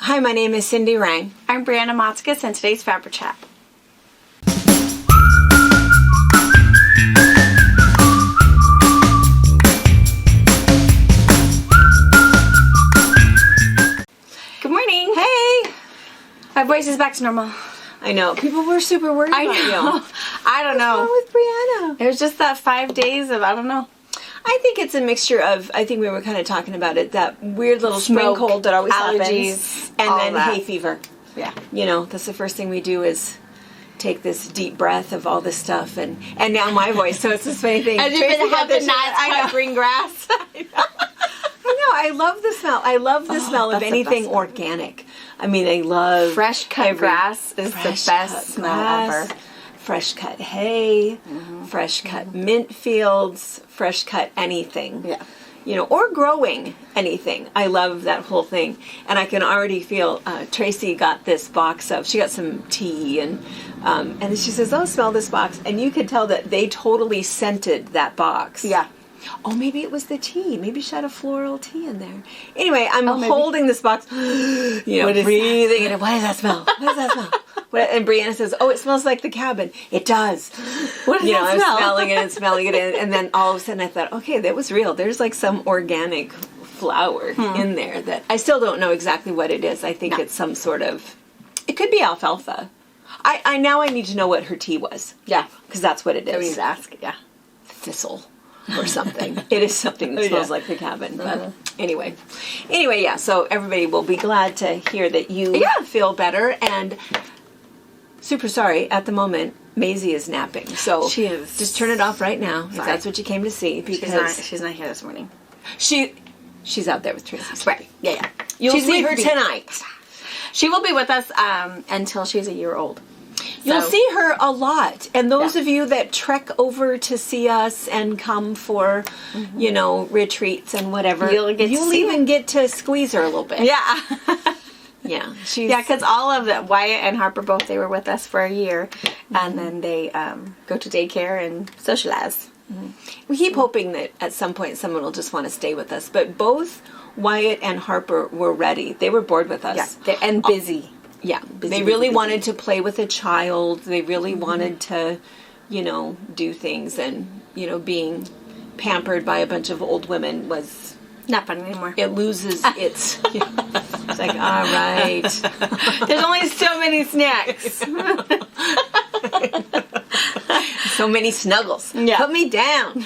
Hi, my name is Cindi Rang. I'm Brianna Motzkus, and today's FabriChat. Good morning. Hey! My voice is back to normal. I know. People were super worried about you. I don't know. What's wrong with Brianna? It was just that 5 days of, I don't know. I think it's a mixture of, I think we were kind of talking about it, that weird little Smoke, spring cold that always allergies, happens. And all then that. hay fever. Yeah. You know, that's the first thing we do is take this deep breath of all this stuff. And now my voice, so it's this funny thing. As if Tracy it got happened this- not I know. cut green grass. I know. I love the smell. I love the smell of that's the anything best organic. I mean, I love Fresh cut grass is the fresh best cut smell grass, ever. Fresh cut hay, fresh cut mint fields, fresh cut anything. Yeah. You know, or growing anything. I love that whole thing. And I can already feel, Tracy got this box of, she got some tea and she says, oh, smell this box. And you could tell that they totally scented that box. Yeah. Oh, maybe it was the tea. Maybe she had a floral tea in there. Anyway, I'm maybe. holding this box, you know, What is breathing in it. What does that smell? What does that smell? And Brianna says, oh, it smells like the cabin. It does. What does You know, that I'm smell? smelling it and smelling it. And then all of a sudden I thought, okay, that was real. There's like some organic flower in there that I still don't know exactly what it is. I think it's some sort of, it could be alfalfa. I now I need to know what her tea was. Yeah. Because that's what it So we is. need to ask. Yeah. Thistle or something. It is something that smells like the cabin. But anyway, yeah, so everybody will be glad to hear that you feel better. And super sorry, at the moment, Maisie is napping. So She is. just turn it off right now if Sorry. that's what you came to see. Because She's not here this morning. she's out there with Tracy. Right. Yeah. You'll She's see her leaving. tonight. She will be with us until she's a year old. You'll So- see her a lot. And those Yeah. of you that trek over to see us and come for, you know, retreats and whatever, You'll get to see even get to squeeze her a little bit. Yeah. Yeah. She's, Yeah, because all of them, Wyatt and Harper both, they were with us for a year. And then they go to daycare and socialize. we keep hoping that at some point someone will just want to stay with us. But both Wyatt and Harper were ready. They were bored with us. Yeah. And busy. Yeah. Busy, They really busy, wanted to play with a child. They really wanted to, you know, do things. And, you know, being pampered by a bunch of old women was... Not fun anymore. It loses its... It's like, all right. There's only so many snacks. So many snuggles. Yeah. Put me down.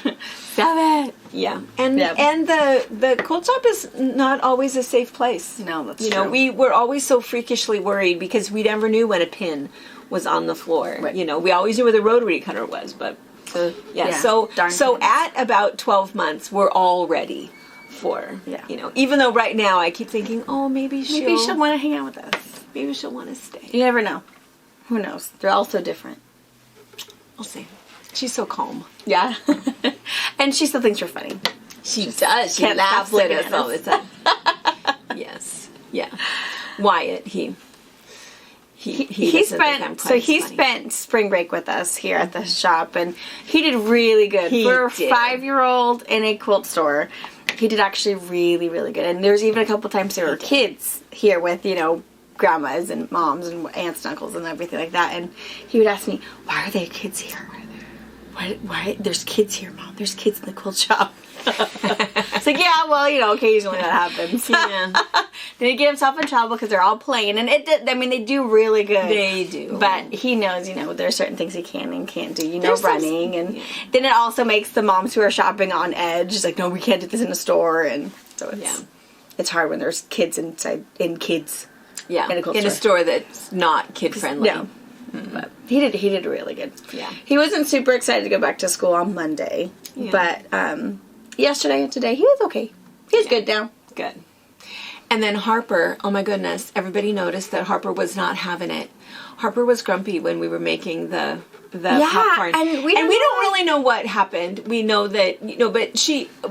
Stop it. Yeah. And Yeah. and the quilt shop is not always a safe place. No, that's You know, true. we were always so freakishly worried because we never knew when a pin was on the floor. Right. You know, we always knew where the rotary cutter was, but yeah. So darn so pins. at about 12 months, we're all ready for, you know, even though right now I keep thinking, oh, maybe she'll want to hang out with us. maybe she'll want to stay. You never know. Who knows? They're all so different. We'll see. She's so calm. Yeah. And she still thinks we're funny. She does. She can't laughs stop at looking us at all us. the time. Yes. Yeah. Wyatt, he doesn't think I'm quite as funny. spent spring break with us here at the shop, and he did really good. He For a did. 5-year-old in a quilt store, he did actually really, really good. And there's even a couple times there were kids here with, you know, grandmas and moms and aunts and uncles and everything like that, and he would ask me, why are there kids here? Why there's kids here, Mom? There's kids in the quilt shop. It's like, yeah, well, you know, occasionally that happens. Yeah. Then he get himself in trouble because they're all playing, and they do really good. They do. But he knows, you know, there are certain things he can and can't do. You know, There's some- running, and then it also makes the moms who are shopping on edge. It's like, no, we can't do this in a store, and so it's hard when there's kids in kids. Yeah. In a quilt In a store. store that's not kid friendly. No. But he did really good. Yeah. He wasn't super excited to go back to school on Monday, but yesterday and today he was okay. He's good now. Good. And then Harper, oh my goodness, everybody noticed that Harper was not having it. Harper was grumpy when we were making the popcorn. and we don't really know what happened. We know that, you know, but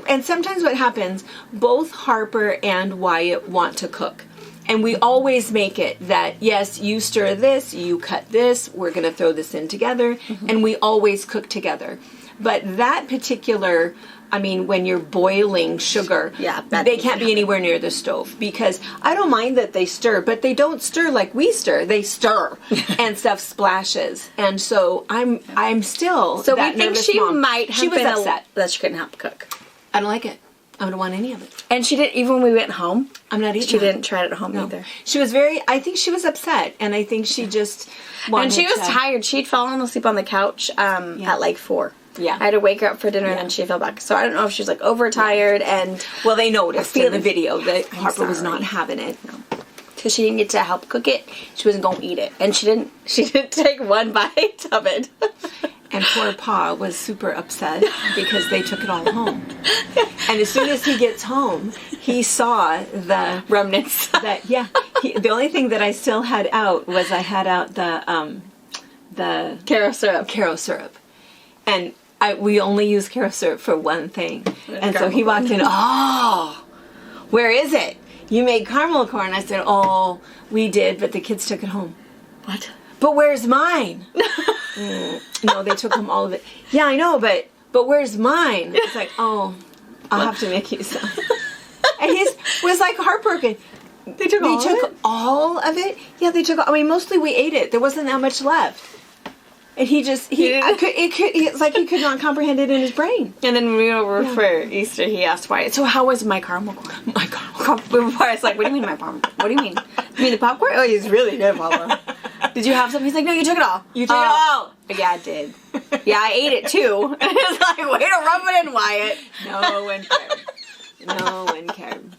and sometimes what happens, both Harper and Wyatt want to cook. And we always make it that, yes, you stir this, you cut this, we're going to throw this in together, and we always cook together. But that particular I mean, when you're boiling sugar, they can't be anywhere near the stove, because I don't mind that they stir, but they don't stir like we stir. They stir, and stuff splashes, and so I'm still. So we think she might have been upset that she couldn't help cook. I don't like it. I don't want any of it. And she didn't, even when we went home, I'm not eating. She didn't try it at home either. She was I think she was upset, and I think she just wanted. And she was tired. She'd fallen asleep on the couch at like 4. Yeah. I had to wake her up for dinner, and then she fell back. So I don't know if she was like overtired and. Well, they noticed in the video that Harper was not having it. No. Because she didn't get to help cook it, she wasn't going to eat it, and she didn't take one bite of it. And poor Pa was super upset because they took it all home. And as soon as he gets home, he saw the remnants. The only thing that I still had out was I had out the Caro syrup, and we only use Caro syrup for one thing. And so he walked in. Oh, where is it? You made caramel corn. I said, oh, we did, but the kids took it home. What? But where's mine? No, they took home all of it. Yeah, I know, but where's mine? It's like, oh, I'll have to make you some. And his was like heartbroken. They took all of it? Yeah, they took. I mean, mostly we ate it. There wasn't that much left. And it's like he could not comprehend it in his brain. And then when we were over for Easter, he asked Wyatt, so how was my caramel corn? My caramel corn. Wyatt's like, what do you mean my popcorn? What do you mean? You mean the popcorn? Oh, he's really good, Mama. Did you have some? He's like, no, you took it all. You took it all. Yeah, I did. Yeah, I ate it too. And it's like, way to rub it in, Wyatt. No one cared. No one cared.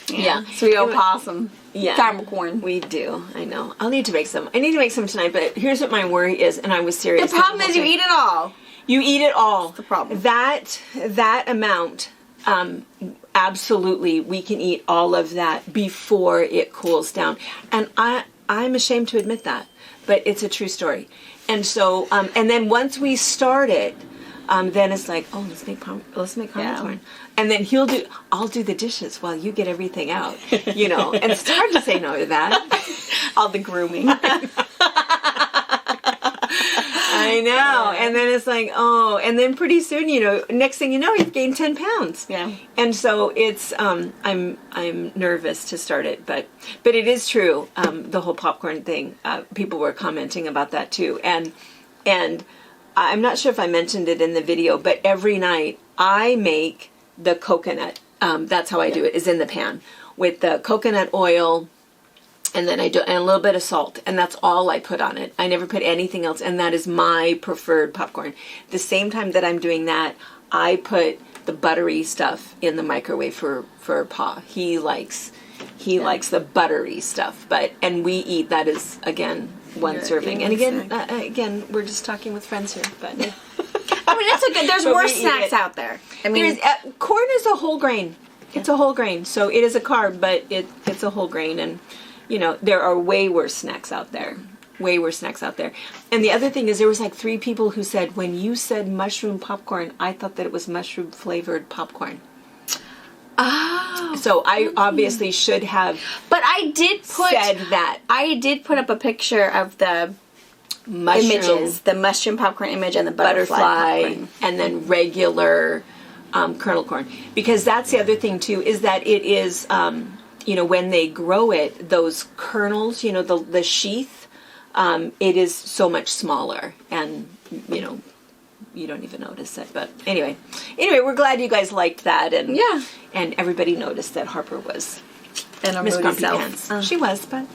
Yeah. Sweet old possum. Yeah. Caramel corn. We do. I know. I'll need to make some. I need to make some tonight, but here's what my worry is, and I was serious. The problem is you eat it all. You eat it all. That's the problem. That amount, absolutely, we can eat all of that before it cools down. And I'm ashamed to admit that, but it's a true story. And so, and then once we start it, then it's like, oh, let's make caramel corn. And then I'll do the dishes while you get everything out, you know. And it's hard to say no to that. All the grooming. I know. And then it's like, oh, and then pretty soon, you know, next thing you know, you've gained 10 pounds. Yeah. And so it's, I'm nervous to start it, but it is true. The whole popcorn thing, people were commenting about that too. And I'm not sure if I mentioned it in the video, but every night I make the coconut. That's how I do it, is in the pan with the coconut oil. And then and a little bit of salt, and that's all I put on it. I never put anything else, and that is my preferred popcorn. The same time that I'm doing that, I put the buttery stuff in the microwave for Pa. He likes the buttery stuff, and we eat that as, again, one serving. And again, we're just talking with friends here, but I mean, it's good. There's worse snacks out there. I mean, corn is a whole grain. It's a whole grain, so it is a carb, but it's a whole grain, and you know, there are way worse snacks out there. Way worse snacks out there. And the other thing is there was like 3 people who said, when you said mushroom popcorn, I thought that it was mushroom flavored popcorn. Oh. So I obviously should have But I did said that. I did put up a picture of the images. The mushroom popcorn image and the butterfly popcorn. And then regular kernel corn. Because that's the other thing too, is that it is... you know, when they grow it, those kernels, you know, the sheath, it is so much smaller, and you know, you don't even notice it. But anyway, we're glad you guys liked that, and and everybody noticed that Harper was Miss Grumpy Pants. She was, but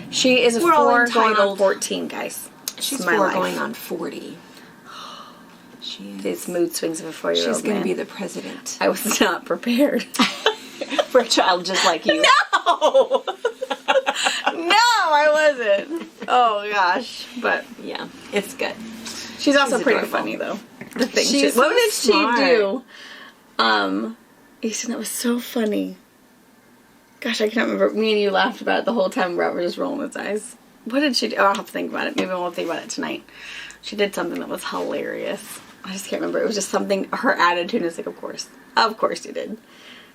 she is 4 going on 14, guys. She's 4 going on 40. She is. These mood swings of a 4-year-old. She's going to be the president. I was not prepared. For a child just like you. No! No, I wasn't. Oh, gosh. But, yeah, it's good. She's also pretty funny, though. The thing what did she do? Easton, that was so funny. Gosh, I can't remember. Me and you laughed about it the whole time. Robert was rolling his eyes. What did she do? Oh, I'll have to think about it. Maybe I won't think about it tonight. She did something that was hilarious. I just can't remember. It was just something, her attitude is like, of course. Of course you did.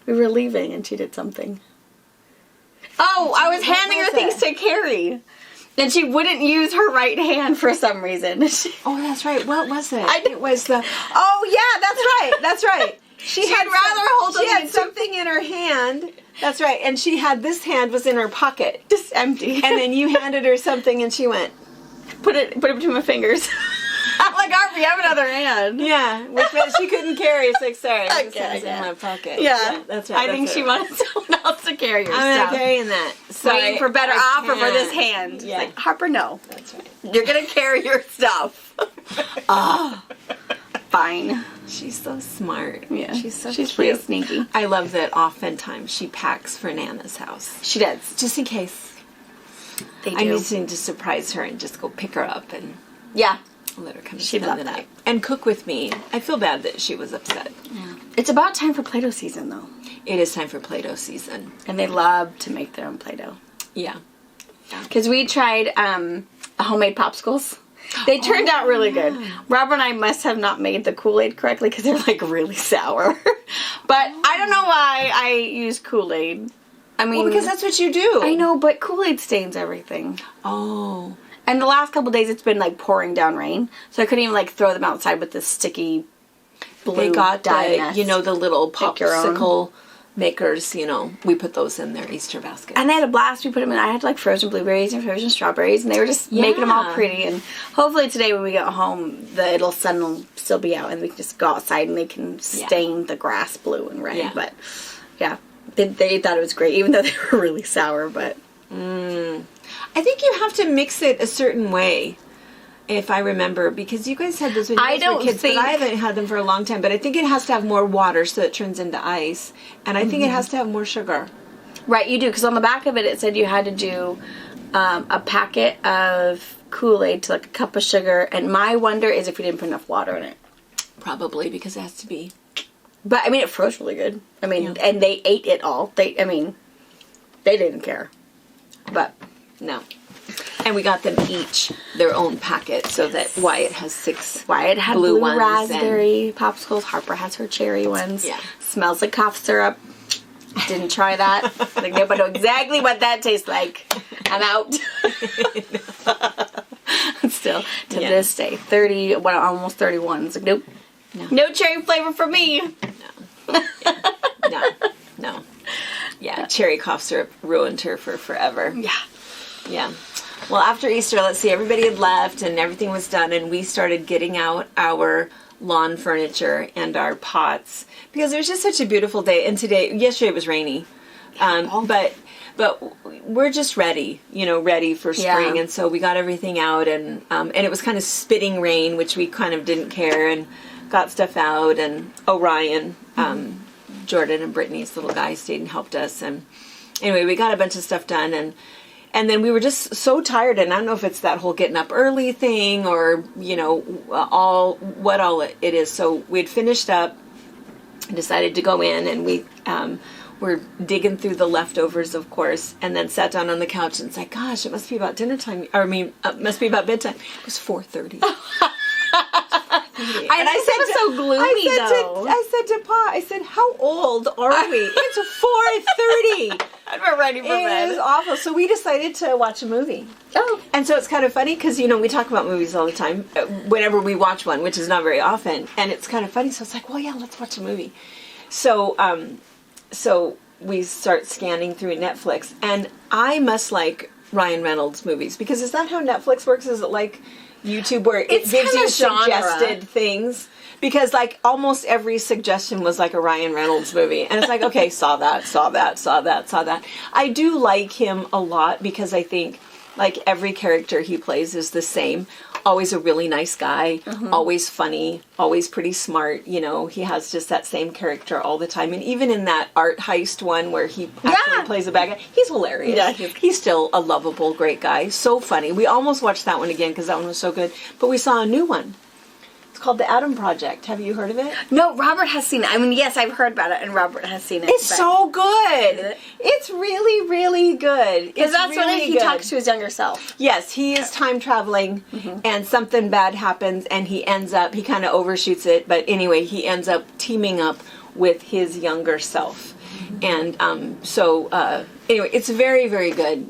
We were leaving and she did something. Oh, I was handing her things to carry. And she wouldn't use her right hand for some reason. Oh, that's right. What was it? It was the... Oh, yeah, that's right. That's right. She had something in her hand. That's right. And she had, this hand was in her pocket. Just empty. And then you handed her something and she went, put it between my fingers. I'm like, Harvey, I have another hand. Yeah, which meant she couldn't carry. It's like, sorry, Okay, this hand's in my pocket. Yeah, that's right. I think she wanted someone else to carry her I'm stuff. not carrying that. Sorry, waiting for better offer for this hand. Yeah. It's like, Harper, no. That's right. You're going to carry your stuff. Oh, fine. She's so smart. Yeah, she's pretty cute. sneaky. I love that oftentimes she packs for Nana's house. She does. Just in case. They do. I need to surprise her and just go pick her up and yeah. let her come She'd spend love the that. night. And cook with me. I feel bad that she was upset. Yeah. It's about time for Play-Doh season, though. It is time for Play-Doh season. And they love to make their own Play-Doh. Yeah. Because we tried homemade popsicles. They turned out really good. Robert and I must have not made the Kool-Aid correctly because they're like really sour. But I don't know why I use Kool-Aid. I mean, Well, because that's what you do. I know, but Kool-Aid stains everything. Oh. And the last couple days it's been like pouring down rain, so I couldn't even like throw them outside with this sticky blue They got dye the, mess. the little Pick your own. popsicle makers, we put those in their Easter basket. And they had a blast. We put them in. I had like frozen blueberries and frozen strawberries, and they were just making them all pretty. And hopefully today when we get home, the sun will still be out, and we can just go outside and they can stain the grass blue and red. Yeah. But yeah, they thought it was great, even though they were really sour. But I think you have to mix it a certain way, if I remember, because you guys had those when you guys were kids, but I haven't had them for a long time. But I think it has to have more water so it turns into ice, and I think it has to have more sugar. Right, you do, because on the back of it said you had to do a packet of Kool-Aid to like a cup of sugar, and my wonder is if we didn't put enough water in it. Probably, because it has to be. But I mean, it froze really good. I mean, and they ate it all. They didn't care. But No. And we got them each their own packet, so that Wyatt has 6 Wyatt had blue blue ones raspberry popsicles. Harper has her cherry ones. Yeah. Smells like cough syrup. Didn't try that. Like, nobody know exactly what that tastes like. I'm out. Still, to this day, 30, almost 31. It's like, nope. No cherry flavor for me. No. Yeah, cherry cough syrup ruined her for forever. Yeah. Yeah. Well, after Easter, let's see, everybody had left and everything was done, and we started getting out our lawn furniture and our pots because it was just such a beautiful day. And yesterday it was rainy, but we're just ready, ready for spring. And so we got everything out, and it was kind of spitting rain, which we kind of didn't care, and got stuff out. And Orion, Jordan and Brittany's little guy, stayed and helped us. And anyway, we got a bunch of stuff done, and then we were just so tired, and I don't know if it's that whole getting up early thing or, all it is. So we'd finished up and decided to go in, and we were digging through the leftovers, of course, and then sat down on the couch and said, gosh, it must be about dinner time. It must be about bedtime. It was 4:30. I said it was so gloomy, though. I said to Pa, I said, how old are we? It's 4:30. We're ready for bed. It is awful. So we decided to watch a movie. Oh. And so it's kind of funny because, we talk about movies all the time whenever we watch one, which is not very often. And it's kind of funny. So it's like, well, yeah, let's watch a movie. So, so we start scanning through Netflix. And I must like Ryan Reynolds movies because is that how Netflix works? Is it like YouTube where it gives you suggested things? Because like almost every suggestion was like a Ryan Reynolds movie. And it's like, okay, saw that. I do like him a lot because I think like every character he plays is the same. Always a really nice guy, always funny, always pretty smart. He has just that same character all the time. And even in that art heist one where he actually plays a bad guy, he's hilarious. Yeah, he's still a lovable, great guy. So funny. We almost watched that one again because that one was so good. But we saw a new one. It's called The Atom Project. Have you heard of it? No, Robert has seen it. I mean, yes, I've heard about it, and Robert has seen it. It's so good. It's really, really good. Because that's really when he talks to his younger self. Yes, he is time traveling, and something bad happens, and he kind of overshoots it, but anyway, he ends up teaming up with his younger self. And anyway, it's very, very good.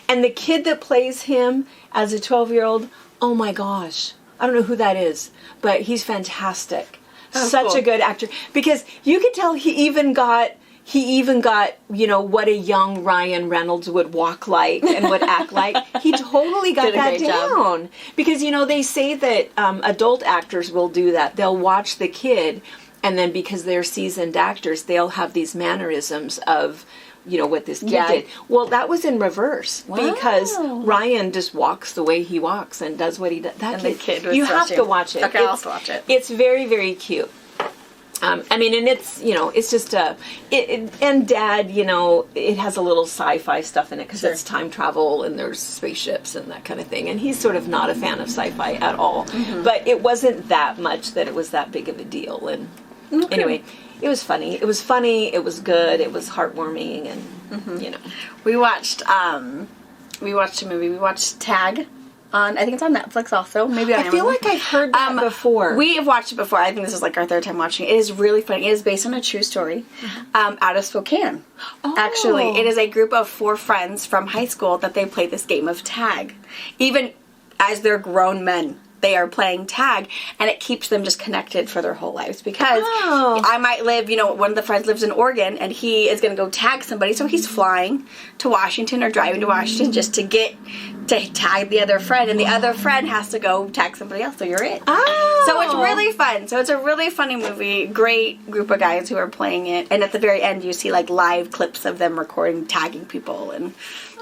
And the kid that plays him as a 12-year-old, oh my gosh, I don't know who that is, but he's fantastic. Such cool. a good actor, because you could tell he even got, what a young Ryan Reynolds would walk like and would act like. He totally got that down. Because, they say that adult actors will do that. They'll watch the kid, and then because they're seasoned actors, they'll have these mannerisms of, what this kid did. Well, that was in reverse. Wow. Because Ryan just walks the way he walks and does what he does. That kid was have to watch it. Okay, I'll have to watch it. It's very, very cute. And it's, it's just and Dad, it has a little sci-fi stuff in it because it's time travel and there's spaceships and that kind of thing. And he's sort of not a fan of sci-fi at all. Mm-hmm. But it wasn't that much that it was that big of a deal. And anyway, it was funny. It was funny. It was good. It was heartwarming. And, We watched a movie. We watched Tag. I think it's on Netflix also. Maybe on Amazon. I feel like I've heard that before. We have watched it before. I think this is like our third time watching it. It is really funny. It is based on a true story out of Spokane. Oh. Actually, it is a group of 4 friends from high school that they play this game of tag. Even as they're grown men, they are playing tag, and it keeps them just connected for their whole lives. Because I might live, one of the friends lives in Oregon, and he is going to go tag somebody, so he's flying to Washington or driving to Washington just to tag the other friend, and the other friend has to go tag somebody else, so you're it. Oh. So it's really fun. So it's a really funny movie. Great group of guys who are playing it, and at the very end you see like live clips of them recording, tagging people, and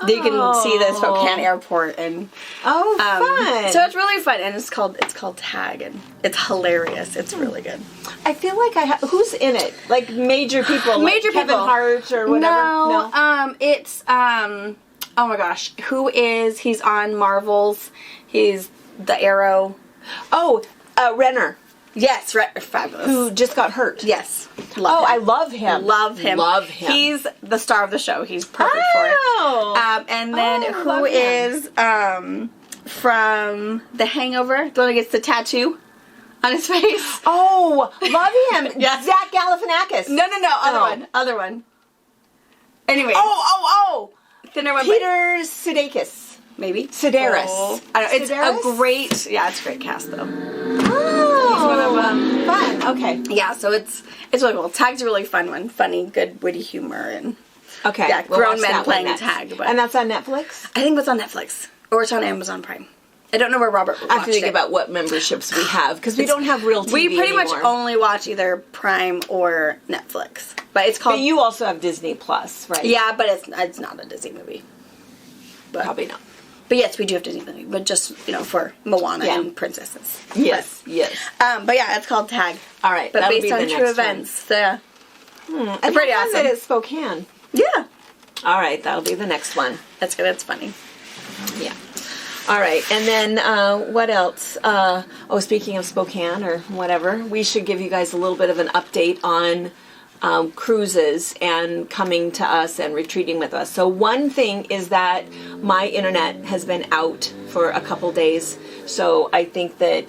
you can see the Spokane airport, and fun. so it's really fun, and it's called Tag, and it's hilarious. It's really good. I feel like who's in it? Like major people, like Kevin Hart or whatever. No, it's oh my gosh, he's on Marvel's. He's the Arrow. Oh, Renner. Yes, fabulous. Who just got hurt. Yes. Love him. I love him. Love him. Love him. He's the star of the show. He's perfect for it. And then who is from The Hangover? The one that gets the tattoo on his face. Oh, love him. Yes. Zach Galifianakis. No. Other one. Anyway. Oh. Thinner one. Peter Sudeikis. Maybe. Sedaris. Oh. I don't know. It's a great cast though. Oh. He's one of them. Fun. Okay. Yeah, so it's really cool. Tag's a really fun one. Funny, good, witty humor, and grown men playing tag. And that's on Netflix? I think it's on Netflix. Or it's on Amazon Prime. I don't know where Robert watched it. I have to think about what memberships we have, because we don't have real TV We pretty anymore. much only watch either Prime or Netflix. But it's called... But you also have Disney Plus, right? Yeah, but it's not a Disney movie. But probably not. But yes, we do have Disney movie, but just, for Moana and princesses. Yes. But yeah, it's called Tag. All right, but based on true events. It's pretty awesome. That it's Spokane. Yeah. All right, that'll be the next one. That's good. That's funny. Yeah. All right, and then what else? Speaking of Spokane or whatever, we should give you guys a little bit of an update on cruises and coming to us and retreating with us. So one thing is that my internet has been out for a couple days. So I think that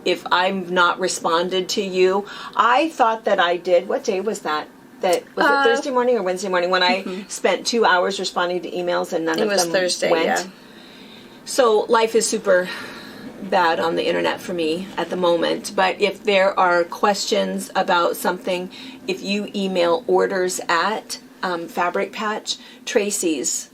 if I'm not responded to you, I thought that I did. What day was that? Was it Thursday morning or Wednesday morning when I spent 2 hours responding to emails and none of them Thursday, went? Yeah. So life is super bad on the internet for me at the moment. But if there are questions about something, if you email orders at Fabric Patch, Tracy's,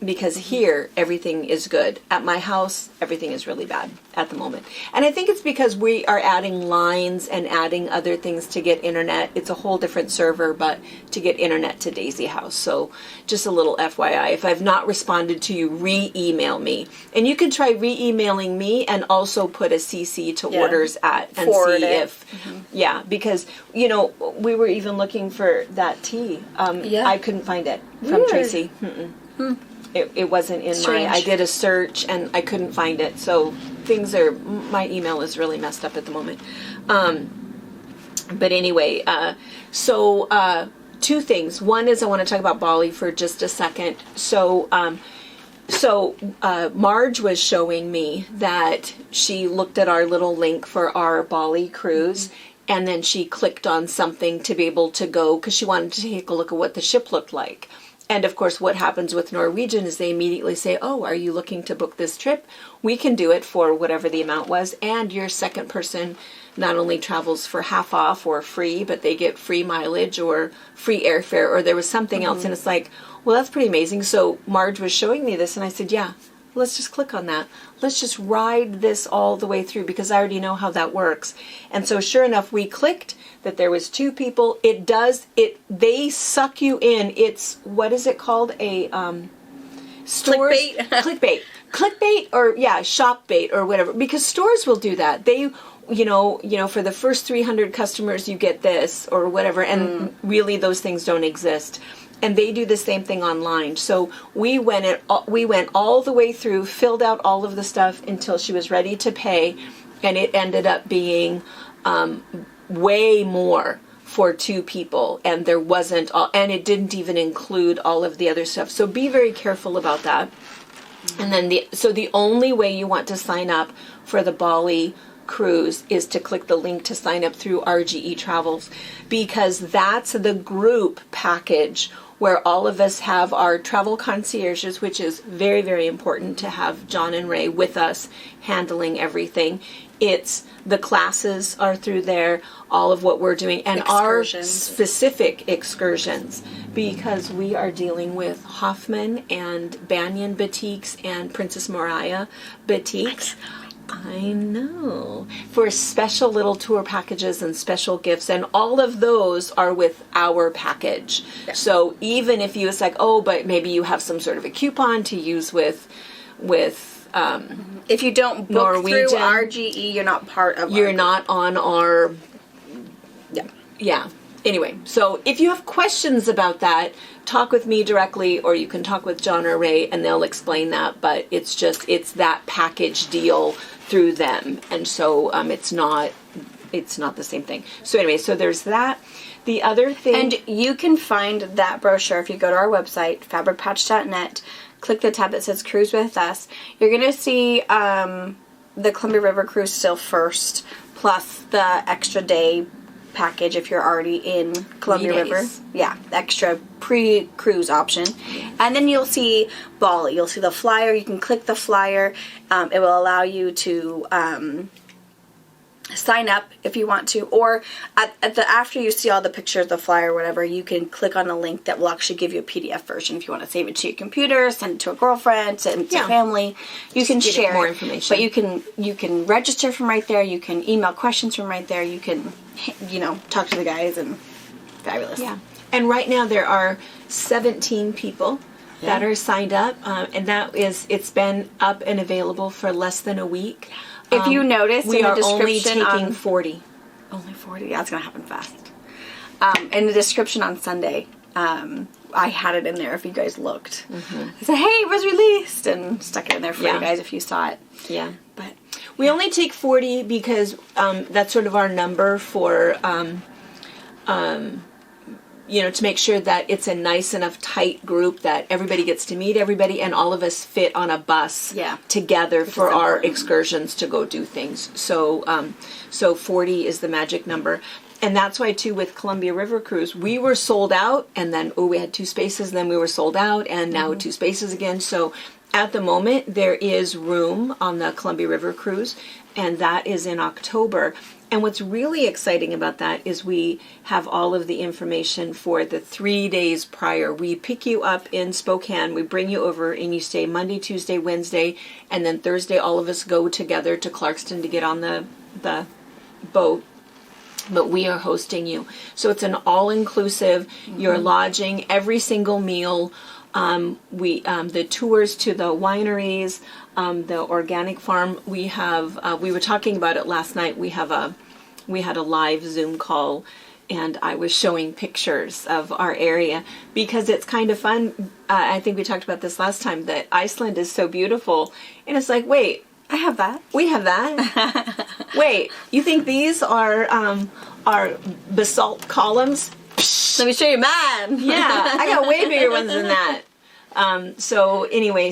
because here everything is good. At my house, everything is really bad at the moment. And I think it's because we are adding lines and adding other things to get internet. It's a whole different server, but to get internet to Daisy House. So just a little FYI, if I've not responded to you, re-email me. And you can try re-emailing me and also put a CC to orders at and forward see it. if, because, we were even looking for that tea. I couldn't find it from Tracy. It wasn't in I did a search and I couldn't find it. So my email is really messed up at the moment. But anyway, two things. One is I want to talk about Bali for just a second. So Marge was showing me that she looked at our little link for our Bali cruise and then she clicked on something to be able to go, because she wanted to take a look at what the ship looked like. And of course, what happens with Norwegian is they immediately say, oh, are you looking to book this trip? We can do it for whatever the amount was. And your second person not only travels for half off or free, but they get free mileage or free airfare, or there was something else. And it's like, well, that's pretty amazing. So Marge was showing me this, and I said, yeah, let's just click on that. Let's just ride this all the way through, because I already know how that works. And so sure enough, we clicked that there was 2 people. They suck you in. It's, what is it called? A, stores, clickbait, or shop bait or whatever, because stores will do that. They, for the first 300 customers, you get this or whatever. And really those things don't exist. And they do the same thing online. So we went all the way through, filled out all of the stuff until she was ready to pay, and it ended up being way more for 2 people, and there wasn't and it didn't even include all of the other stuff. So be very careful about that. And then the only way you want to sign up for the Bali cruise is to click the link to sign up through RGE Travels, because that's the group package where all of us have our travel concierges, which is very, very important to have John and Ray with us handling everything. It's the classes are through there, all of what we're doing, and our specific excursions, because we are dealing with Hoffman and Banyan Boutiques and Princess Mariah Boutiques. I know. For special little tour packages and special gifts, and all of those are with our package. Yeah. So even if you, it's like, oh, but maybe you have some sort of a coupon to use with if you don't book Norwegian, through RGE, you're not part of You're not on our... Yeah. Anyway, so if you have questions about that, talk with me directly, or you can talk with John or Ray, and they'll explain that. But it's that package deal through them, and so it's not the same thing. So anyway, so there's that. The other thing, and you can find that brochure if you go to our website, FabricPatch.net. Click the tab that says Cruise with Us. You're gonna see the Columbia River cruise still first, plus the extra day package if you're already in Columbia River. Yeah, extra pre-cruise option. And then you'll see Bali. You'll see the flyer. You can click the flyer. It will allow you to sign up if you want to, or after you see all the pictures, the flyer, whatever, you can click on a link that will actually give you a PDF version if you want to save it to your computer, send it to a girlfriend, send it to family. You can share more information, but you can register from right there. You can email questions from right there. You can talk to the guys, and fabulous. Yeah. And right now there are 17 people that are signed up, and it's been up and available for less than a week. If you notice, we in the are only description taking 40. Only 40? Yeah, it's going to happen fast. In the description on Sunday, I had it in there if you guys looked. Mm-hmm. I said, hey, it was released, and stuck it in there for you guys if you saw it. Yeah. But we only take 40 because that's sort of our number for... to make sure that it's a nice enough tight group that everybody gets to meet everybody, and all of us fit on a bus together for our excursions to go do things. So 40 is the magic number. And that's why, too, with Columbia River Cruise, we were sold out, and then, we had 2 spaces, and then we were sold out, and now 2 spaces again. So at the moment, there is room on the Columbia River Cruise, and that is in October. And what's really exciting about that is we have all of the information for the 3 days prior. We pick you up in Spokane, we bring you over, and you stay Monday, Tuesday, Wednesday, and then Thursday all of us go together to Clarkston to get on the boat. But we are hosting you. So it's an all-inclusive, your lodging, every single meal, the tours to the wineries, the organic farm. We have, we were talking about it last night. We had a live Zoom call, and I was showing pictures of our area because it's kind of fun. I think we talked about this last time, that Iceland is so beautiful, and it's like, wait, I have that. We have that. Wait, you think these are basalt columns? Let me show you mine. Yeah, I got way bigger ones than that. So anyway,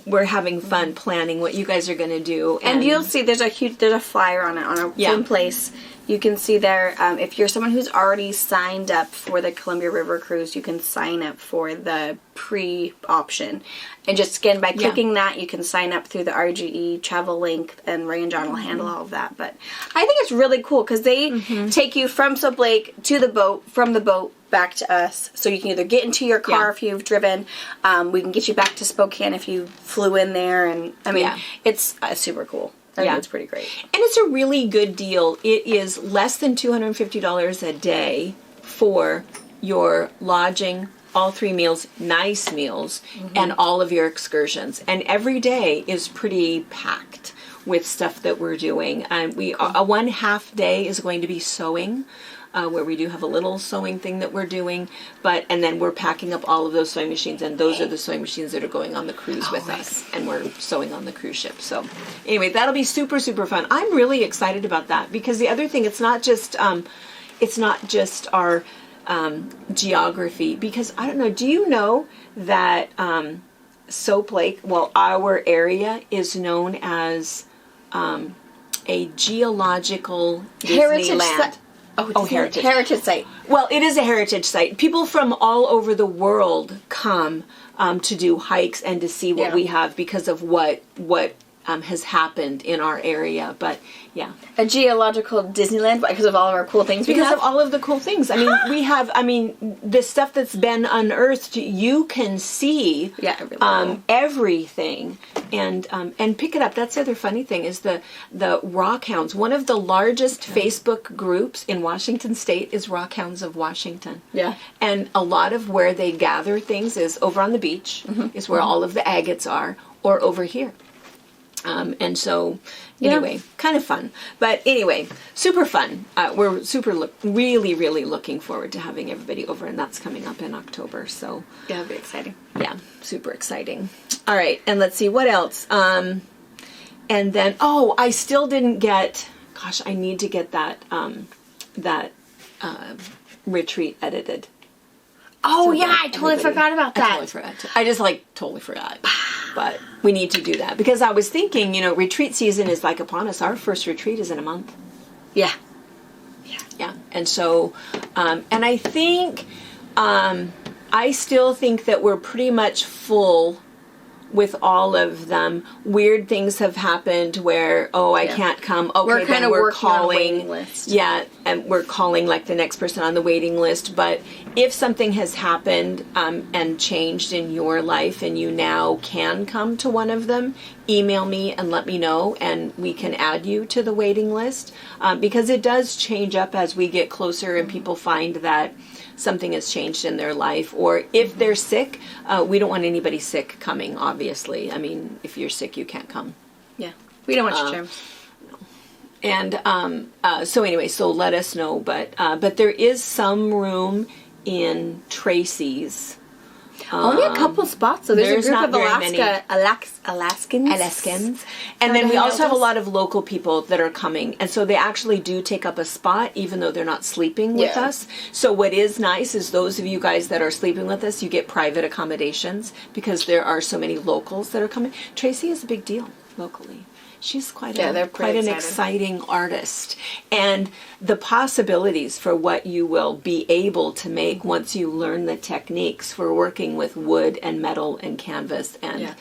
we're having fun planning what you guys are going to do. And you'll see there's a flyer on it on a Zoom place. You can see there, if you're someone who's already signed up for the Columbia River Cruise, you can sign up for the pre-option. And just, again, by clicking that, you can sign up through the RGE travel link, and Ray and John will handle all of that. But I think it's really cool, because they take you from Soap Lake to the boat, from the boat back to us. So you can either get into your car if you've driven. We can get you back to Spokane if you flew in there. And, I mean, it's super cool. I think it's pretty great. And it's a really good deal. It is less than $250 a day for your lodging, all 3 meals, nice meals, and all of your excursions. And every day is pretty packed with stuff that we're doing. One half day is going to be sewing, where we do have a little sewing thing that we're doing, and then we're packing up all of those sewing machines, and those are the sewing machines that are going on the cruise with us, and we're sewing on the cruise ship. So anyway, that'll be super, super fun. I'm really excited about that, because the other thing, it's not just our geography, because I don't know, do you know that Soap Lake, our area is known as a geological Disneyland. Heritage site. Well, it is a heritage site. People from all over the world come to do hikes and to see what we have because of what has happened in our area. But a geological Disneyland because of all of our cool things. Because of all of the cool things. I mean, we have. I mean, the stuff that's been unearthed. You can see everything and pick it up. That's the other funny thing is the Rock Hounds. One of the largest Facebook groups in Washington State is Rock Hounds of Washington. Yeah, and a lot of where they gather things is over on the beach. Is where all of the agates are, or over here. And so, anyway, kind of fun. But anyway, super fun. We're really, really looking forward to having everybody over, and that's coming up in October. So that'll be exciting. Yeah, super exciting. All right, and let's see, what else? And then, I still didn't get, I need to get that retreat edited. Oh, yeah, I totally forgot about that. I just, totally forgot. But we need to do that. Because I was thinking, retreat season is, upon us. Our first retreat is in a month. Yeah. Yeah. And so, and I think, I still think that we're pretty much full with all of them. Weird things have happened where, I can't come. Okay, we're calling. On a waiting list. Yeah, and we're calling the next person on the waiting list. But if something has happened and changed in your life and you now can come to one of them, email me and let me know, and we can add you to the waiting list. Because it does change up as we get closer and people find that something has changed in their life, or if they're sick, we don't want anybody sick coming, obviously. I mean, if you're sick, you can't come. Yeah. We don't want you germs. No. And so anyway, so let us know. But there is some room in Tracy's. Only a couple spots, so there's a group of Alaskans. And then we also have a lot of local people that are coming, and so they actually do take up a spot, even though they're not sleeping with us. So what is nice is those of you guys that are sleeping with us, you get private accommodations, because there are so many locals that are coming. Tracy is a big deal locally. She's quite an exciting artist. And the possibilities for what you will be able to make once you learn the techniques for working with wood and metal and canvas and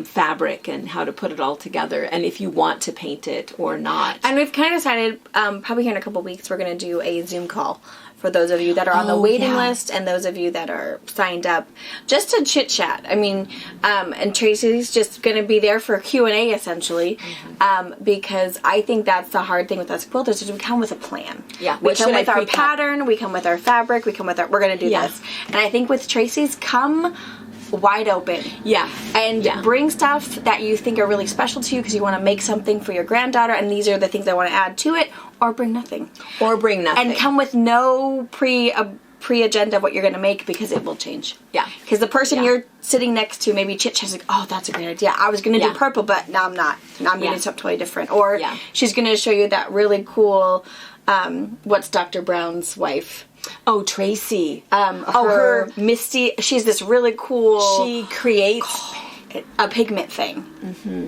fabric and how to put it all together, and if you want to paint it or not. And we've kind of decided, probably here in a couple weeks, we're going to do a Zoom call for those of you that are on the waiting list and those of you that are signed up, just to chit chat. I mean, and Tracy's just going to be there for Q&A essentially, because I think that's the hard thing with us quilters is we come with a plan. Yeah, we come with our pattern, we come with our fabric, we're going to do this. And I think with Tracy's, come wide open. Yeah. And bring stuff that you think are really special to you because you want to make something for your granddaughter, and these are the things I want to add to it, or bring nothing. And come with no pre-agenda of what you're going to make, because it will change. Yeah. Because the person you're sitting next to, maybe chit-chat's like, oh, that's a great idea. I was going to do purple, but now I'm not. Now I'm doing something totally different. Or she's going to show you that really cool, what's Dr. Brown's wife? Oh, Tracy. Her Misty, she's this really cool... She creates... a pigment thing.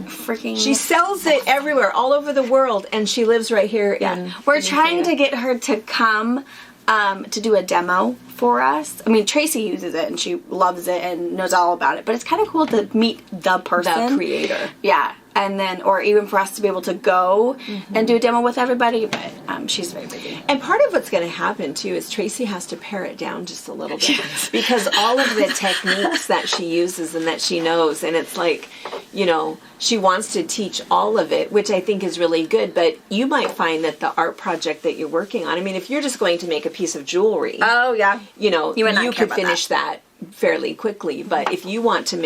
Freaking... She sells it everywhere, all over the world, and she lives right here in... We're trying to get her to come to do a demo for us. I mean, Tracy uses it, and she loves it and knows all about it, but it's kind of cool to meet the person. The creator. Yeah. And then, or even for us to be able to go and do a demo with everybody, but she's very busy. And part of what's going to happen, too, is Tracy has to pare it down just a little bit. Because all of the techniques that she uses and that she knows, and it's like, you know, she wants to teach all of it, which I think is really good, but you might find that the art project that you're working on, I mean, if you're just going to make a piece of jewelry, oh, yeah, you know, you could finish that fairly quickly, but if you want to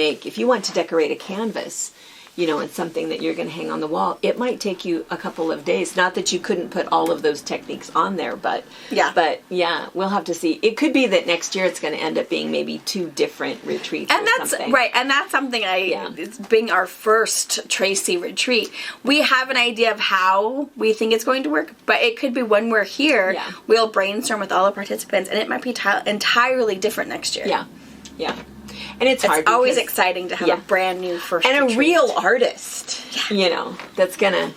decorate a canvas, you know, and something that you're going to hang on the wall, it might take you a couple of days. Not that you couldn't put all of those techniques on there, but yeah, we'll have to see. It could be that next year it's going to end up being maybe 2 different retreats. And that's something. Right, and that's something it's being our first Tracy retreat. We have an idea of how we think it's going to work, but it could be when we're here, we'll brainstorm with all the participants, and it might be entirely different next year. Yeah. And it's hard. It's always exciting to have a brand new first and retreat. A real artist, you know, that's gonna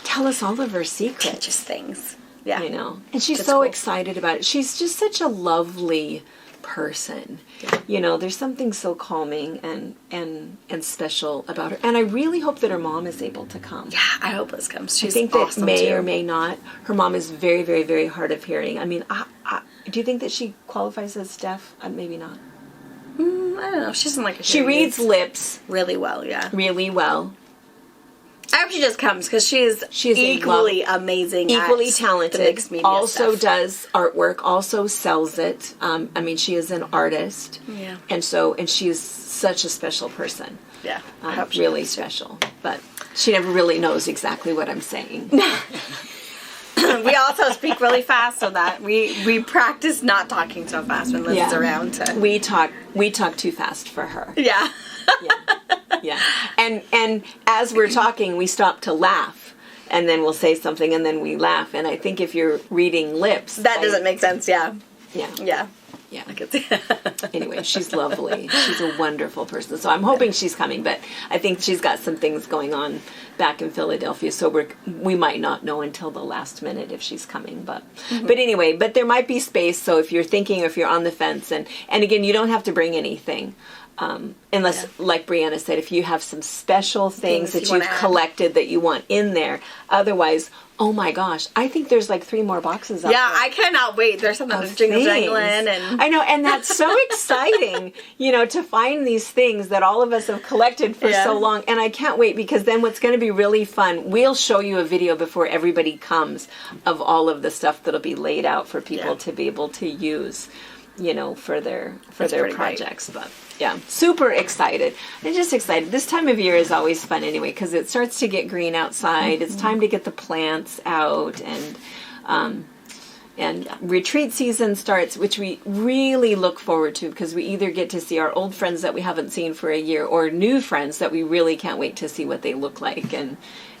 tell us all of her secrets. Teach us things. Yeah. You know. And she's so excited about it. She's just such a lovely person. Yeah. You know, there's something so calming and special about her. And I really hope that her mom is able to come. Yeah, I hope Liz comes. She's I think that may or may not. Her mom is very, very, very hard of hearing. I mean, do you think that she qualifies as deaf? Maybe not. I don't know. She doesn't like. She reads lips really well. Yeah, really well. I hope she just comes because she's equally amazing, equally talented. The mixed media also stuff. Does artwork. Also sells it. I mean, she is an artist. Yeah, and she is such a special person. Yeah, I hope she really special. But she never really knows exactly what I'm saying. We also speak really fast so that we practice not talking so fast when Liz is around. We talk too fast for her. Yeah. Yeah. And as we're talking, we stop to laugh, and then we'll say something, and then we laugh. And I think if you're reading lips, that doesn't make sense. Yeah. Yeah. I could see. Anyway, she's lovely. She's a wonderful person. So I'm hoping she's coming, but I think she's got some things going on back in Philadelphia, so we might not know until the last minute if she's coming. But anyway, but there might be space. So if you're thinking, or if you're on the fence, and again, you don't have to bring anything. Unless, like Brianna said, if you have some special things that you've collected that you want in there. Otherwise, oh my gosh, I think there's like 3 more boxes up there. Yeah, I cannot wait. There's something that's jingling, and I know, and that's so exciting, you know, to find these things that all of us have collected for so long. And I can't wait, because then what's going to be really fun, we'll show you a video before everybody comes of all of the stuff that'll be laid out for people to be able to use, you know, for their projects. But yeah, super excited. I'm just excited. This time of year is always fun anyway, because it starts to get green outside. It's time to get the plants out, and retreat season starts, which we really look forward to, because we either get to see our old friends that we haven't seen for a year, or new friends that we really can't wait to see what they look like and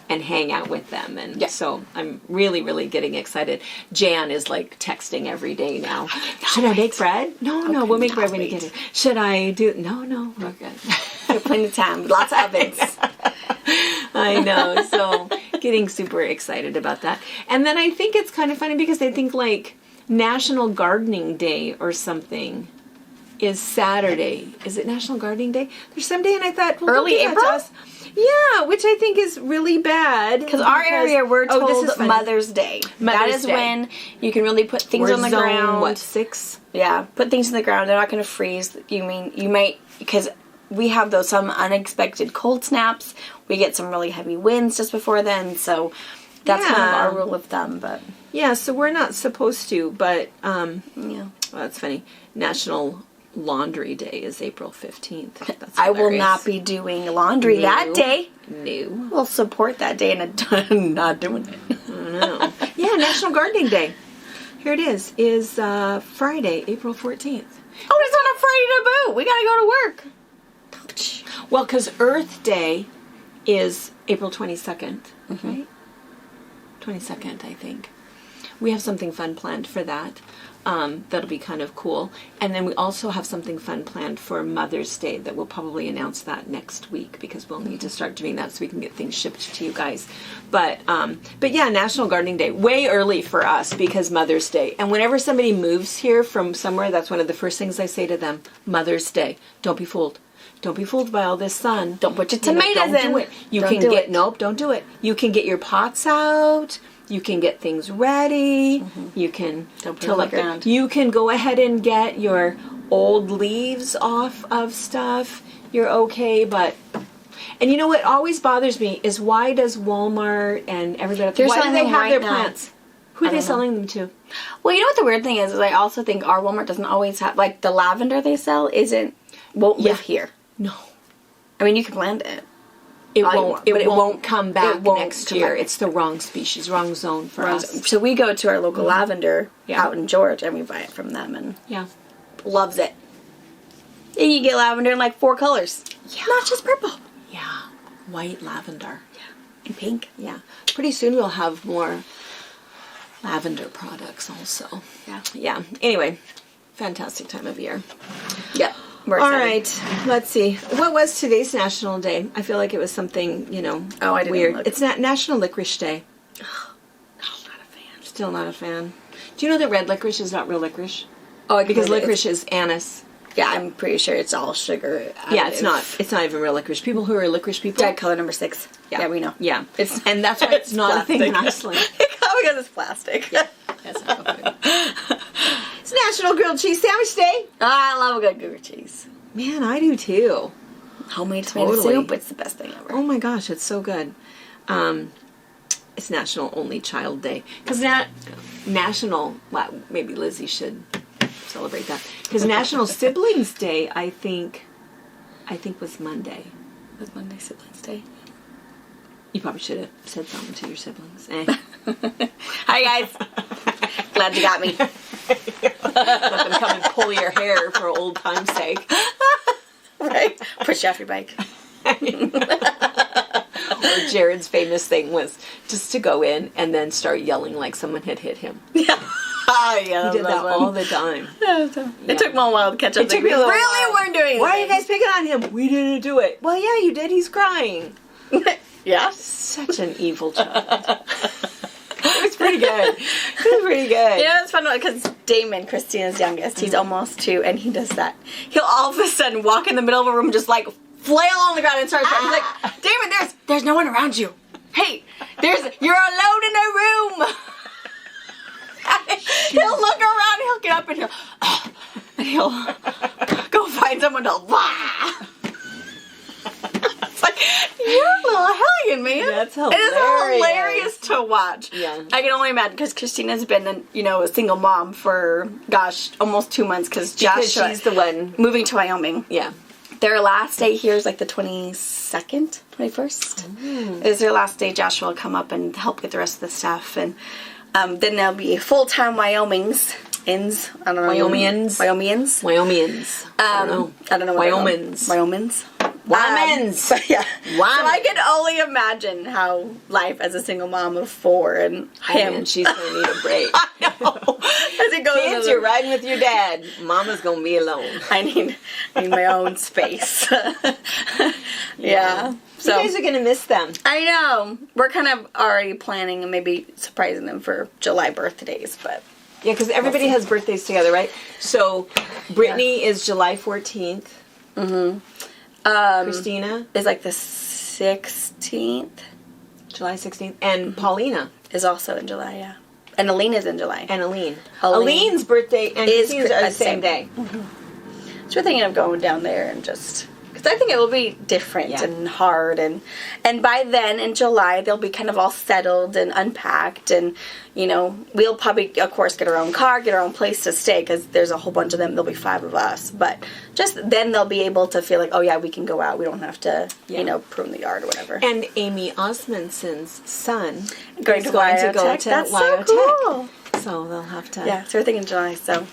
hang out with them. And so I'm really, really getting excited. Jan is like texting every day now. Should I make bread? No, we'll make bread when you get it. Should I do? No, we're good. We have plenty of time. Lots of ovens. I know. So getting super excited about that. And then I think it's kind of funny, because I think like National Gardening Day or something is Saturday. Is it National Gardening Day? There's some day, and I thought, well, early April? Yeah, which I think is really bad. Because our area, we're told Mother's Day. That is when you can really put things on the ground. What, 6? Yeah, put things in the ground. They're not going to freeze. You might, because we have some unexpected cold snaps. We get some really heavy winds just before then. So that's kind of our rule of thumb. But yeah, so we're not supposed to. But well, that's funny. National Laundry Day is April 15th. I will not be doing laundry that day. No. We'll support that day, and I'm not doing it. I don't know. Yeah, National Gardening Day. Here it is Friday, April 14th. Oh, it's not a Friday to boot. We got to go to work. Well, because Earth Day is April 22nd, right? 22nd, I think. We have something fun planned for that. That'll be kind of cool. And then we also have something fun planned for Mother's Day that we'll probably announce that next week, because we'll need to start doing that so we can get things shipped to you guys. But yeah, National Gardening Day, way early for us because Mother's Day. And whenever somebody moves here from somewhere, that's one of the first things I say to them: Mother's Day. Don't be fooled. Don't be fooled by all this sun. Don't put your tomatoes in. Don't do it. Nope, don't do it. You can get your pots out. You can get things ready. You can till it ground. You can go ahead and get your old leaves off of stuff. You're okay, but and you know what always bothers me is, why does Walmart and everybody, why do they have their plants? Who are they selling them to? Well, you know what the weird thing is I also think our Walmart doesn't always have, like, the lavender they sell won't live here. No. I mean, you can plant it. It won't come back next year. It's the wrong species, wrong zone for us. So we go to our local lavender out in Georgia, and we buy it from them, and loves it. And you get lavender in like 4 colors. Yeah. Not just purple. Yeah. White lavender. Yeah. And pink. Yeah. Pretty soon we'll have more lavender products also. Yeah. Yeah. Anyway, fantastic time of year. Yep. All right, let's see. What was today's National Day? I feel like it was something, weird. Look. It's not National Licorice Day. No, I'm not a fan. Still not a fan. Do you know that red licorice is not real licorice? Oh, because licorice is anise. Yeah, I'm pretty sure it's all sugar. Yeah, it's not. It's not even real licorice. People who are licorice people. Dead color number 6. Yeah, we know. Yeah, and that's why it's not plastic. A thing in Iceland. Because it's plastic. Yeah, that's not good. It's National Grilled Cheese Sandwich Day. I love a good grilled cheese. Man, I do too. Homemade tomato soup, it's the best thing ever. Oh my gosh, it's so good. It's National Only Child Day. Because maybe Lizzie should celebrate that. Because National Siblings Day, I think was Monday. Was Monday Siblings Day? You probably should have said something to your siblings. Hi guys. Glad you got me. Let them come and pull your hair for old time's sake. Right? Push you off your bike. Or Jared's famous thing was just to go in and then start yelling like someone had hit him. Yeah. He did that all the time. It took me a while to catch up. It took me a little while. Weren't doing anything. Why are you guys picking on him? We didn't do it. Well, yeah, you did. He's crying. Yeah. Such an evil child. It was pretty good. It was pretty good. Yeah, it's fun because Damon, Christina's youngest, he's almost 2, and he does that. He'll all of a sudden walk in the middle of a room, just like flail on the ground and start crying. He's like, Damon, there's no one around you. Hey, you're alone in a room. He'll look around, he'll get up, and he'll go find someone to It's like, you're a little hellion, man. That's hilarious. It is hilarious to watch. Yeah. I can only imagine, because Christina's been, a single mom for, almost 2 months, because she's the one moving to Wyoming. Yeah. Their last day here is like the 22nd, 21st. Is their last day. Joshua will come up and help get the rest of the stuff, and then there'll be full-time Wyomingians. I don't know. Wyomians. I don't know. Wyomans. Yeah. So I can only imagine how life as a single mom of 4 and him. Man, she's going to need a break. I know. As it goes, kids, you're riding with your dad. Mama's going to be alone. I need my own space. Yeah. So you guys are going to miss them. I know. We're kind of already planning and maybe surprising them for July birthdays, but. Yeah, because everybody has birthdays together, right? So Brittany is July 14th. Mm-hmm. Christina is like the 16th. July 16th. And Paulina is also in July, yeah. And Aline is in July. And Aline's birthday and Christina's are the same day. Mm-hmm. So we're thinking of going down there and just... Because I think it will be different and hard. And by then, in July, they'll be kind of all settled and unpacked. And, we'll probably, of course, get our own car, get our own place to stay. Because there's a whole bunch of them. There'll be 5 of us. But just then they'll be able to feel like, oh, yeah, we can go out. We don't have to, prune the yard or whatever. And Amy Osmundson's son is going to go to That's so cool. So they'll have to... Yeah, so we're thinking July. So,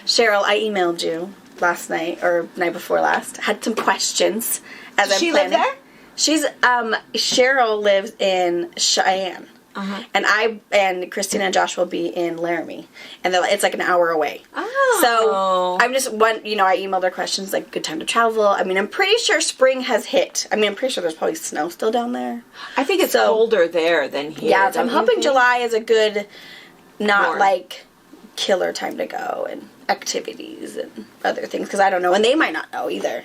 Cheryl, I emailed you last night or night before last. Had some questions as I'm planning. She live there? She's Cheryl lives in Cheyenne. And Christina and Josh will be in Laramie, and it's like an hour away. Oh. So I'm just I emailed their questions like good time to travel. I mean, I'm pretty sure spring has hit. I mean, I'm pretty sure there's probably snow still down there. I think it's colder there than here. Yeah, so I'm hoping July is a good, not like killer time to go and activities and other things, because I don't know, and they might not know either.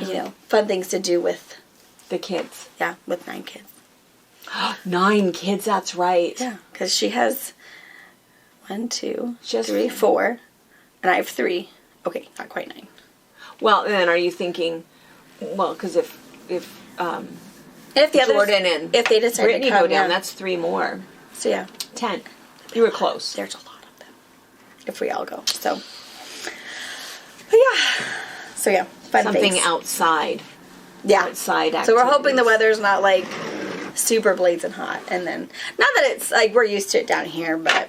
Yeah. Fun things to do with the kids. Yeah, with 9 kids. 9 kids, that's right. Yeah, because she has 1, 2, 3, 4, and I have 3. Okay, not quite 9. Well, then are you thinking? Well, because if the others, Jordan and if they decide Brittany to come go down, that's 3 more. So yeah, 10. You were close. There's a lot of them if we all go. So, but yeah. So yeah, fun something things. Outside. Yeah, outside activities. So we're hoping the weather's not like super blazing hot, and then not that it's like we're used to it down here, but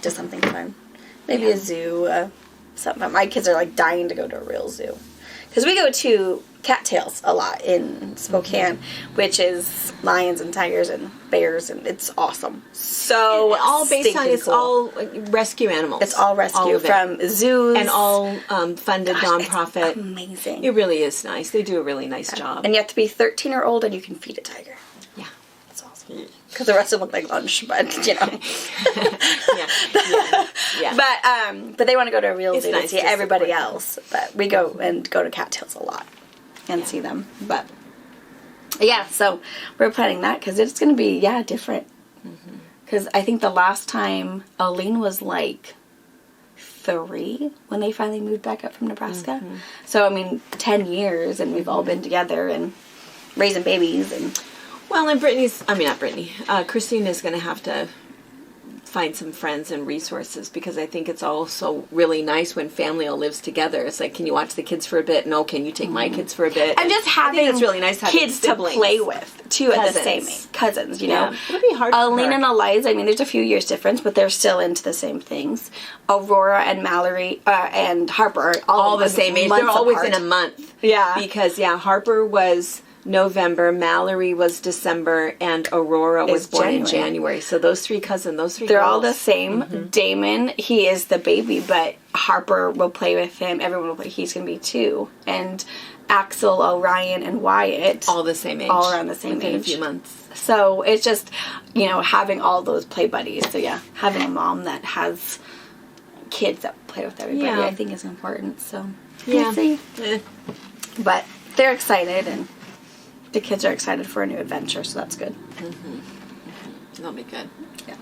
just something fun. Maybe a zoo, something. My kids are like dying to go to a real zoo because we go to Cattails a lot in Spokane, which is lions and tigers and bears, and it's awesome. So and all based on cool. all rescue animals. It's all rescue from zoos and all funded nonprofit. It's amazing. It really is nice. They do a really nice job. And you have to be 13 or older, and you can feed a tiger. Yeah, that's awesome. Because the rest of them look like lunch, but but they want to go to a real zoo to see everybody else. But we go to Cattails a lot and see them. But yeah, so we're planning that because it's going to be different. Because I think the last time Aline was like 3 when they finally moved back up from Nebraska. So I mean, 10 years, and we've all been together and raising babies and. Well, and Christina's going to have to find some friends and resources, because I think it's also really nice when family all lives together. It's like, can you watch the kids for a bit? No, can you take my kids for a bit? And just having it's really nice having kids siblings. to play with, too, at the same age. Cousins, you know. It'll be hard Aline and Eliza, I mean, there's a few years difference, but they're still into the same things. Aurora and Mallory and Harper are all the same age. They're always in a month. Yeah. Because, Harper was November, Mallory was December, and Aurora was born in January. So those 3 cousins, they're all the same. Damon, he is the baby, but Harper will play with him. Everyone will play. He's going to be 2. And Axel, Orion, and Wyatt. All the same age. All around the same within age. a few months. So it's just, having all those play buddies. So having a mom that has kids that play with everybody, I think is important. So we'll see. But they're excited, and the kids are excited for a new adventure, so that's good. That'll be good. Yeah.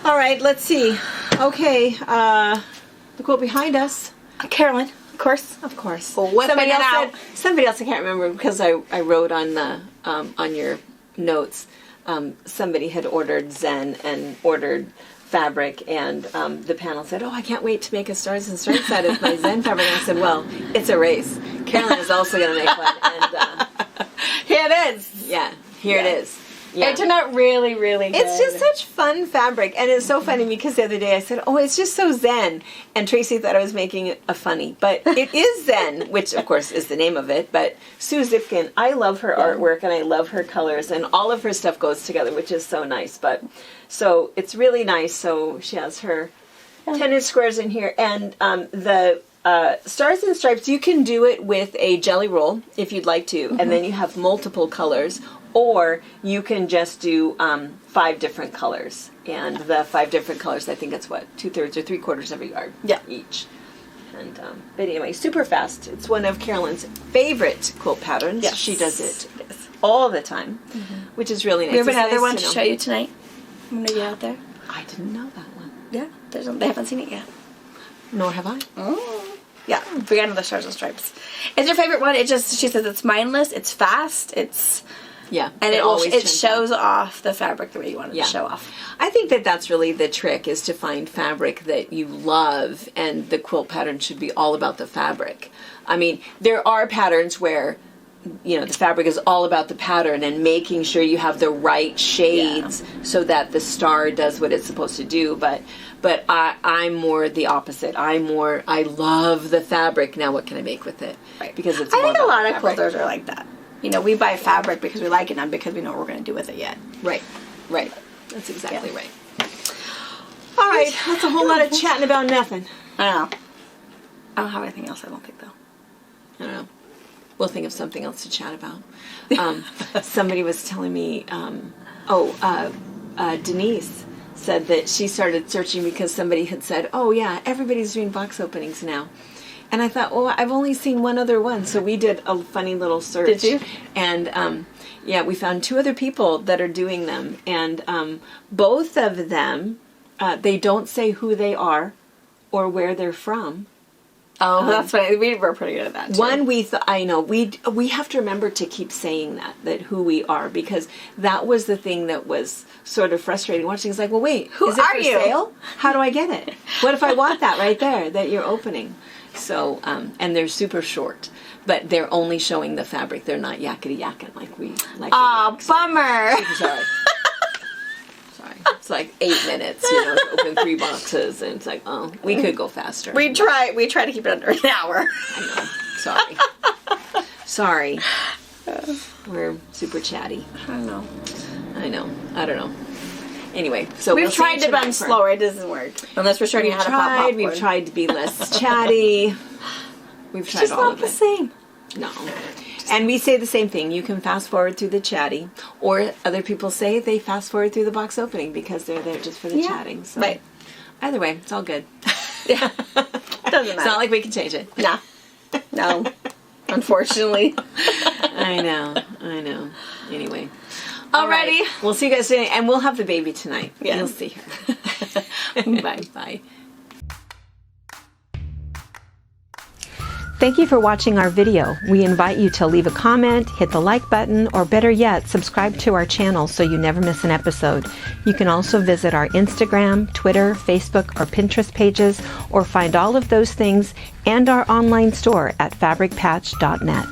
All right, let's see. Okay, the quote behind us. Carolyn, of course. Somebody else, I can't remember, because I wrote on the on your notes. Somebody had ordered Zen and ordered fabric, and the panel said, "Oh, I can't wait to make a Stars and Stripes out of my Zen fabric." And I said, "Well, it's a race. Carolyn is also going to make one." And here it is. Yeah, here it is. Yeah. It turned out really, really good. It's just such fun fabric, and it's so funny because the other day I said, "Oh, it's just so Zen," and Tracy thought I was making a funny, but it is Zen, which of course is the name of it. But Sue Zipkin, I love her artwork and I love her colors, and all of her stuff goes together, which is so nice. But so it's really nice. So she has her 10-inch squares in here, and the Stars and Stripes, you can do it with a jelly roll if you'd like to, and then you have multiple colors. Or you can just do 5 different colors. And the 5 different colors, I think it's 2/3 or 3/4 of a yard each. And but anyway, super fast. It's one of Carolyn's favorite quilt patterns. Yes. She does it all the time, which is really nice. We have another one to show you tonight. I'm going to get out there. I didn't know that one. Yeah, they haven't seen it yet. Nor have I. Oh. Yeah, Brianna, the Stars and Stripes. It's her favorite one. She says it's mindless, it's fast, it's... Yeah, and it shows off the fabric the way you want it to show off. I think that's really the trick, is to find fabric that you love, and the quilt pattern should be all about the fabric. I mean, there are patterns where, the fabric is all about the pattern and making sure you have the right shades so that the star does what it's supposed to do. But I'm more the opposite. I love the fabric. Now what can I make with it? Right. Because it's I more think a about lot the of fabric. quilters are like that. You know, we buy fabric because we like it, not because we know what we're going to do with it yet. Right. That's exactly right. All right, that's a whole lot of chatting about nothing. I know. I don't have anything else, I don't think, though. I don't know. We'll think of something else to chat about. Somebody was telling me, Denise said that she started searching because somebody had said, oh yeah, everybody's doing box openings now. And I thought, well, I've only seen one other one. So we did a funny little search. Did you? And we found 2 other people that are doing them. And both of them, they don't say who they are or where they're from. Oh, that's funny. We were pretty good at that, too. One, I know, we have to remember to keep saying that who we are, because that was the thing that was sort of frustrating watching. It's like, well, wait, who is it are for you? sale? How do I get it? What if I want that right there that you're opening? So, and they're super short, but they're only showing the fabric. They're not yakety yakking like we like. Oh, bummer. Sorry. It's like 8 minutes, to open 3 boxes, and it's like, oh, we could go faster. We try to keep it under an hour. I know. Sorry. We're super chatty. I know. I don't know. Anyway, so we've tried to run slower. It doesn't work unless we're showing you how to pop popcorn. We've tried to be less chatty. We've tried all of it. It's just not the same. No. And we say the same thing. You can fast forward through the chatty, or other people say they fast forward through the box opening because they're there just for the chatting. So right. Either way, it's all good. Yeah. Doesn't matter. It's not like we can change it. No. Unfortunately. I know. Anyway. Alrighty. Right. We'll see you guys today, and we'll have the baby tonight. Yes. You'll see her. Bye. Thank you for watching our video. We invite you to leave a comment, hit the like button, or better yet, subscribe to our channel so you never miss an episode. You can also visit our Instagram, Twitter, Facebook, or Pinterest pages, or find all of those things and our online store at fabricpatch.net.